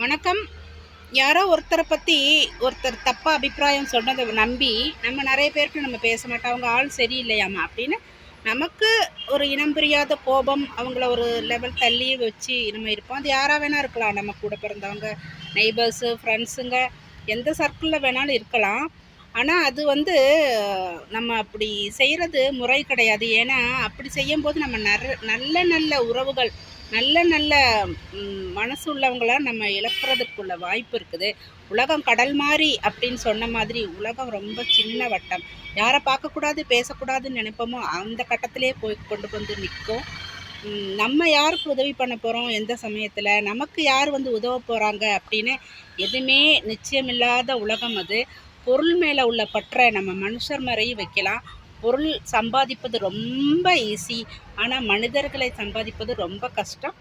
வணக்கம். யாரோ ஒருத்தரை பற்றி ஒருத்தர் தப்பாக அபிப்பிராயம் சொன்னதை நம்பி நம்ம நிறைய பேருக்கு நம்ம பேச மாட்டோம். அவங்க ஆள் சரியில்லையாமா அப்படின்னு நமக்கு ஒரு இனம் புரியாத கோபம், அவங்கள ஒரு லெவல் தள்ளி வச்சு நம்ம இருப்போம். அது யாராக வேணால் இருக்கலாம். நம்ம கூட பிறந்தவங்க, நெய்பர்ஸு, ஃப்ரெண்ட்ஸுங்க, எந்த சர்க்கிளில் வேணாலும் இருக்கலாம். ஆனால் அது நம்ம அப்படி செய்கிறது முறை கிடையாது. ஏன்னா அப்படி செய்யும்போது நம்ம நல்ல நல்ல உறவுகள், நல்ல நல்ல மனசு உள்ளவங்கள நம்ம இழக்கிறதுக்குள்ள வாய்ப்பு இருக்குது. உலகம் கடல் மாதிரி அப்படின்னு சொன்ன மாதிரி உலகம் ரொம்ப சின்ன வட்டம். யாரை பார்க்கக்கூடாது, பேசக்கூடாதுன்னு நினைப்போமோ அந்த கட்டத்திலே போய் கொண்டு வந்து நிற்கும். நம்ம யாருக்கு உதவி பண்ண போகிறோம், எந்த சமயத்தில் நமக்கு யார் உதவ போகிறாங்க அப்படின்னு எதுவுமே நிச்சயமில்லாத உலகம் அது. பொருள் மேலே உள்ள பற்றை நம்ம மனுஷர் மேலேயும் வைக்கலாம். பொருள் சம்பாதிப்பது ரொம்ப ஈஸி, ஆனால் மனிதர்களை சம்பாதிப்பது ரொம்ப கஷ்டம்.